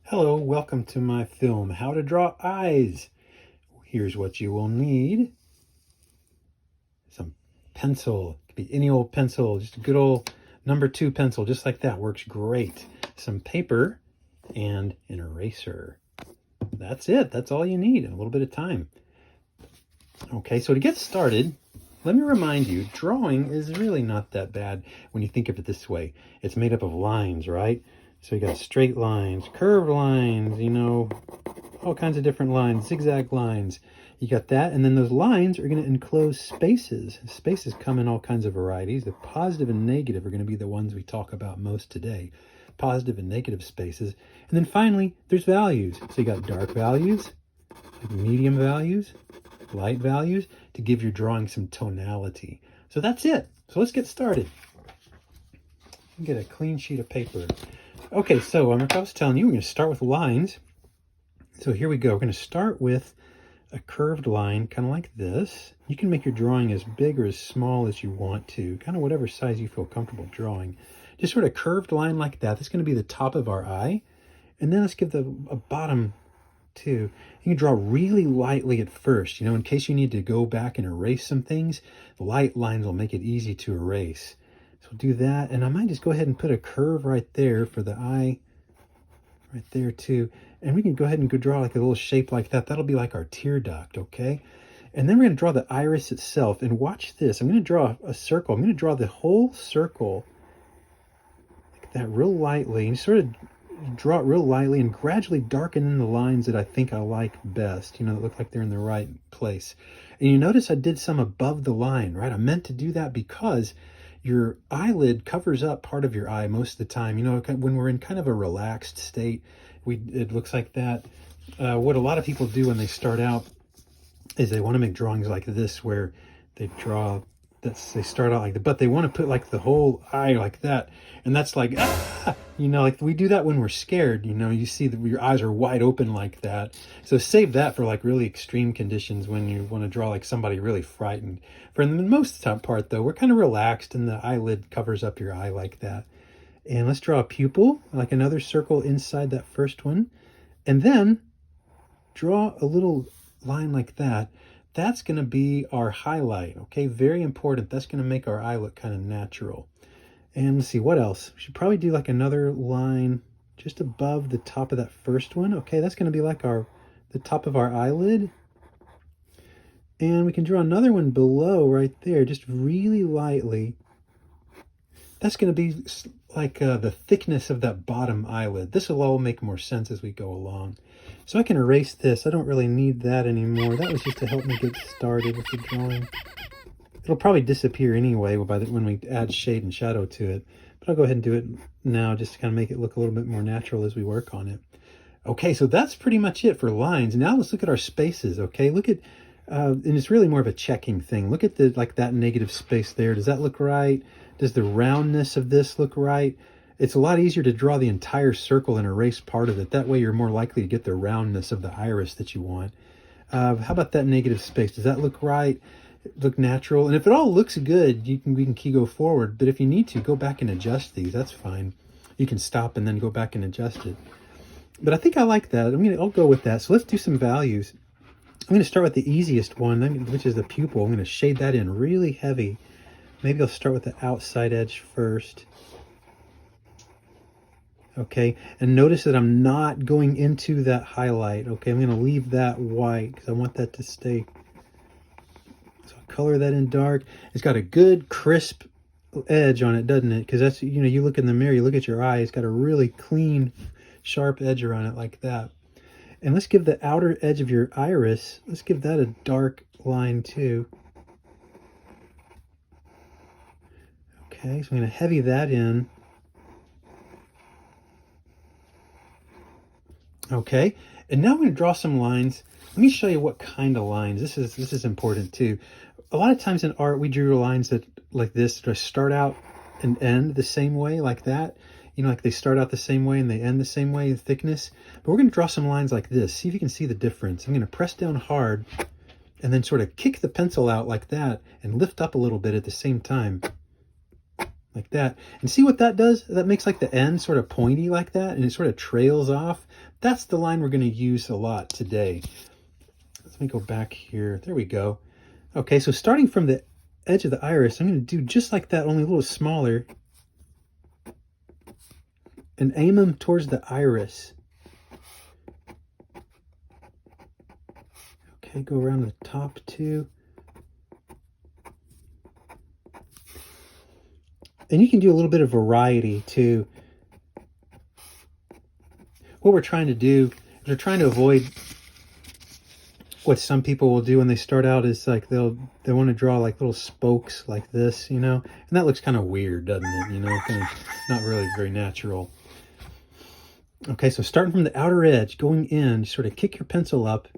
Hello, welcome to my film, How to Draw Eyes. Here's what you will need. Some pencil. It could be any old pencil, just a good old #2 pencil, just like that. Works great. Some paper and an eraser. That's it. That's all you need, and a little bit of time. Okay, so to get started, let me remind you, drawing is really not that bad when you think of it this way. It's made up of lines, right? So you got straight lines, curved lines, all kinds of different lines, zigzag lines. You got that, and then those lines are going to enclose spaces. Spaces come in all kinds of varieties. The positive and negative are going to be the ones we talk about most today. Positive and negative spaces. And then finally, there's values. So you got dark values, medium values, light values to give your drawing some tonality. So that's it. So let's get started. Get a clean sheet of paper. Okay, so like I was telling you, we're going to start with lines. So here we go. We're going to start with a curved line, kind of like this. You can make your drawing as big or as small as you want to, kind of whatever size you feel comfortable drawing. Just sort of curved line like that. That's going to be the top of our eye. And then let's give a bottom too. You can draw really lightly at first, in case you need to go back and erase some things. The light lines will make it easy to erase. So we'll do that, and I might just go ahead and put a curve right there for the eye, right there too. And we can go ahead and go draw like a little shape like that. That'll be like our tear duct, okay? And then we're going to draw the iris itself. And watch this. I'm going to draw a circle. I'm going to draw the whole circle like that real lightly, and sort of draw it real lightly and gradually darken in the lines that I think I like best, that look like they're in the right place. And you notice I did some above the line, right? I meant to do that because your eyelid covers up part of your eye most of the time. When we're in kind of a relaxed state, it looks like that. What a lot of people do when they start out is they want to make drawings like this, where they draw they start out like that, but they want to put like the whole eye like that, and that's like like we do that when we're scared. You see that your eyes are wide open like that. So save that for like really extreme conditions, when you want to draw like somebody really frightened. For the most part though, we're kind of relaxed and the eyelid covers up your eye like that. And let's draw a pupil, like another circle inside that first one, and then draw a little line like that. That's going to be our highlight, okay? Very important. That's going to make our eye look kind of natural. And let's see, what else? We should probably do like another line just above the top of that first one. Okay, that's going to be like the top of our eyelid. And we can draw another one below right there, just really lightly. That's going to be like the thickness of that bottom eyelid. This will all make more sense as we go along. So I can erase this. I don't really need that anymore. That was just to help me get started with the drawing. It'll probably disappear anyway when we add shade and shadow to it. But I'll go ahead and do it now just to kind of make it look a little bit more natural as we work on it. Okay, so that's pretty much it for lines. Now let's look at our spaces, okay? Look at, and it's really more of a checking thing. Look at that negative space there. Does that look right? Does the roundness of this look right? It's a lot easier to draw the entire circle and erase part of it. That way you're more likely to get the roundness of the iris that you want. How about that negative space? Does that look right? Look natural? And if it all looks good, we can go forward. But if you need to, go back and adjust these. That's fine. You can stop and then go back and adjust it. But I think I like that. I'll go with that. So let's do some values. I'm going to start with the easiest one, which is the pupil. I'm going to shade that in really heavy. Maybe I'll start with the outside edge first. Okay, and notice that I'm not going into that highlight. Okay, I'm going to leave that white because I want that to stay. So I'll color that in dark. It's got a good crisp edge on it, doesn't it? Because that's, you look in the mirror, you look at your eye, it's got a really clean, sharp edge around it like that. And let's give the outer edge of your iris, let's give that a dark line too. Okay, so I'm going to heavy that in. Okay, and now I'm going to draw some lines. Let me show you what kind of lines. This is important too. A lot of times in art, we drew lines that like this, that start out and end the same way, like that. Like they start out the same way and they end the same way in thickness. But we're going to draw some lines like this. See if you can see the difference. I'm going to press down hard and then sort of kick the pencil out like that and lift up a little bit at the same time. like that. And see what that does? That makes like the end sort of pointy like that, and it sort of trails off. That's the line we're going to use a lot today. Let me go back here. There we go. Okay, so starting from the edge of the iris, I'm going to do just like that, only a little smaller. And aim them towards the iris. Okay, go around the top too. And you can do a little bit of variety too. What we're trying to do is we're trying to avoid what some people will do when they start out is like they want to draw like little spokes like this, you know, and that looks kind of weird, doesn't it? You know, kind of not really very natural. Okay, so starting from the outer edge, going in, you sort of kick your pencil up.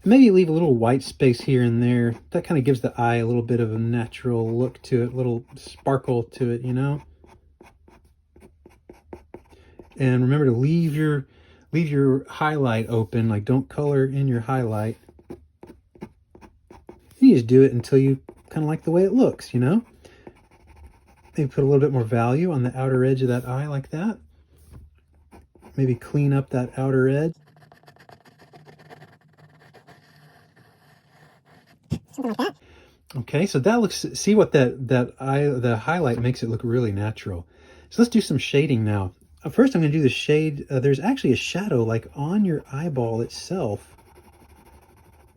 Maybe leave a little white space here and there. That kind of gives the eye a little bit of a natural look to it, a little sparkle to it, you know. And remember to leave your highlight open, like don't color in your highlight. You just do it until you kind of like the way it looks, you know. Maybe put a little bit more value on the outer edge of that eye like that. Maybe clean up that outer edge. Something like that. Okay, so that looks, see what the highlight makes it look really natural. So let's do some shading now. First I'm going to do the shade. There's actually a shadow like on your eyeball itself.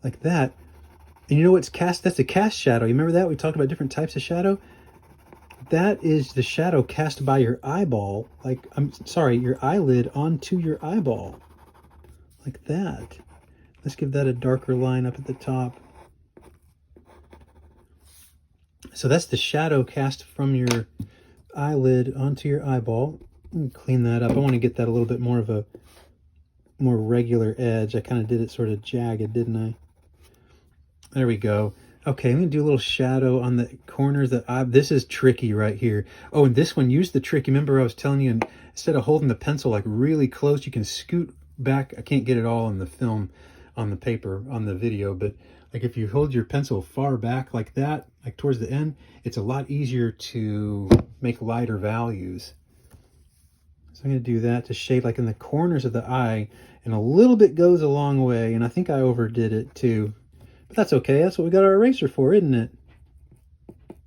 Like that. And you know what's cast? That's a cast shadow. You remember that? We talked about different types of shadow. That is the shadow cast by your eyeball. Like, I'm sorry, your eyelid onto your eyeball. Like that. Let's give that a darker line up at the top. So that's the shadow cast from your eyelid onto your eyeball. Clean that up. I want to get that a little bit more of a more regular edge. I kind of did it sort of jagged, didn't I? There we go. Okay, I'm going to do a little shadow on the corners of the eye. This is tricky right here. Oh, and this one, use the trick. Remember I was telling you, instead of holding the pencil like really close, you can scoot back. I can't get it all on the film, on the paper, on the video, but like if you hold your pencil far back like that, like towards the end, it's a lot easier to make lighter values. So I'm going to do that to shade like in the corners of the eye, and a little bit goes a long way, and I think I overdid it too. But that's okay. That's what we got our eraser for, isn't it?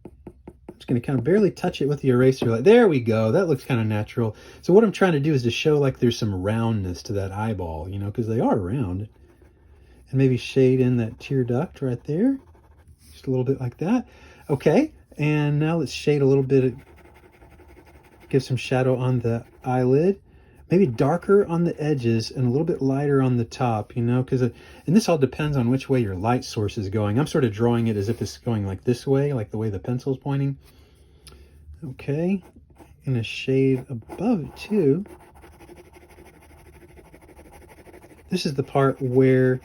I'm just going to kind of barely touch it with the eraser. Like, there we go. That looks kind of natural. So what I'm trying to do is to show like there's some roundness to that eyeball, you know, because they are round. And maybe shade in that tear duct right there. Just a little bit like that. Okay. And now let's shade a little bit. Give some shadow on the eyelid. Maybe darker on the edges and a little bit lighter on the top, you know, because, and this all depends on which way your light source is going. I'm sort of drawing it as if it's going like this way, like the way the pencil's pointing. Okay, and a shade above it too. This is the part where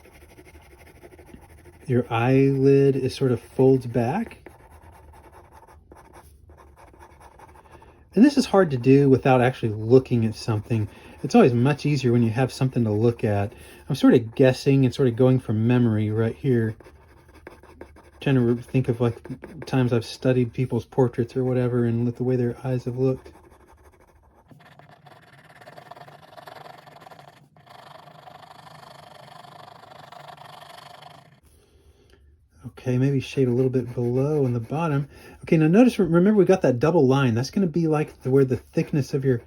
your eyelid is sort of folds back. And this is hard to do without actually looking at something. It's always much easier when you have something to look at. I'm sort of guessing and sort of going from memory right here. Trying to think of like times I've studied people's portraits or whatever and the way their eyes have looked. Okay, maybe shade a little bit below in the bottom. Okay, now notice, remember we got that double line. That's going to be like where the thickness of your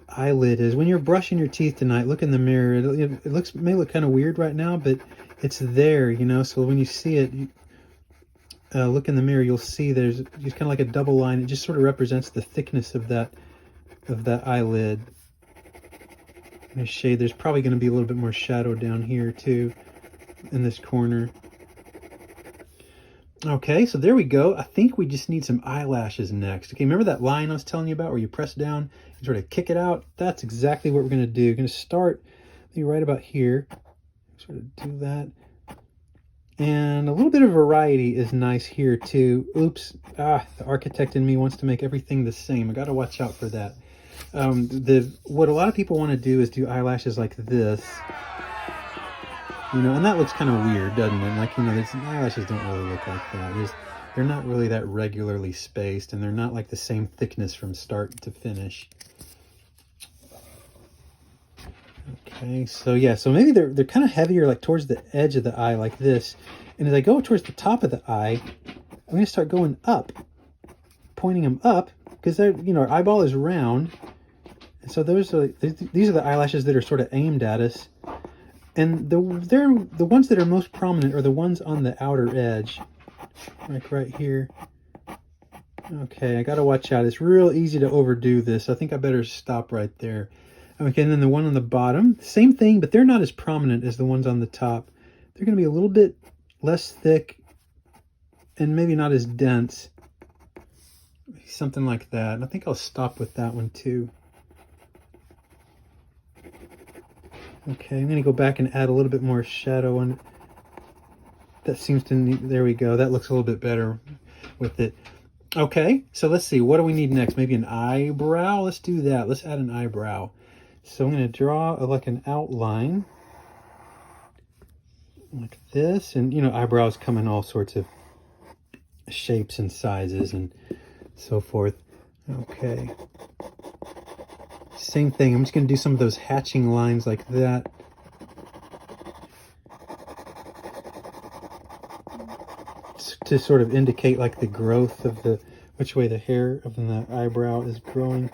eyelid is. When you're brushing your teeth tonight, look in the mirror. It may look kind of weird right now, but it's there, you know. So when you see it, look in the mirror, you'll see there's just kind of like a double line. It just sort of represents the thickness of that eyelid. And shade. There's probably going to be a little bit more shadow down here too, in this corner. Okay, so there we go. I think we just need some eyelashes next. Okay, remember that line I was telling you about where you press down and sort of kick it out? That's exactly what we're going to do. We're going to start maybe right about here. Sort of do that. And a little bit of variety is nice here too. Oops, the architect in me wants to make everything the same. I got to watch out for that. What a lot of people want to do is do eyelashes like this. You know, and that looks kind of weird, doesn't it? Like, you know, eyelashes don't really look like that. they're not really that regularly spaced, and they're not like the same thickness from start to finish. Okay, so yeah, so maybe they're kind of heavier, like towards the edge of the eye, like this. And as I go towards the top of the eye, I'm going to start going up, pointing them up, because they're, you know, our eyeball is round, and so these are the eyelashes that are sort of aimed at us. And the ones that are most prominent are the ones on the outer edge, like right here. Okay, I gotta watch out. It's real easy to overdo this. I think I better stop right there. Okay, and then the one on the bottom, same thing, but they're not as prominent as the ones on the top. They're gonna be a little bit less thick and maybe not as dense. Something like that. And I think I'll stop with that one too. Okay, I'm gonna go back and add a little bit more shadow on it. That seems to need, there we go. That looks a little bit better with it. Okay, so let's see. What do we need next? Maybe an eyebrow? Let's do that. Let's add an eyebrow. So I'm going to draw like an outline like this. And, you know, eyebrows come in all sorts of shapes and sizes and so forth. Okay. Same thing. I'm just going to do some of those hatching lines like that. To sort of indicate like the growth of the, which way the hair of the eyebrow is growing.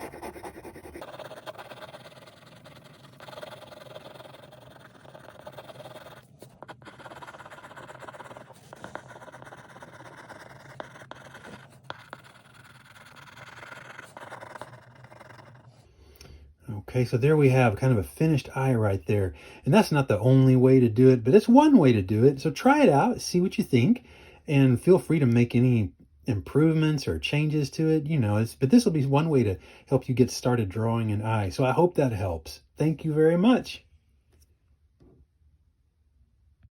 Okay, so there we have kind of a finished eye right there. And that's not the only way to do it, but it's one way to do it. So try it out, see what you think, and feel free to make any improvements or changes to it. You know, but this will be one way to help you get started drawing an eye. So I hope that helps. Thank you very much.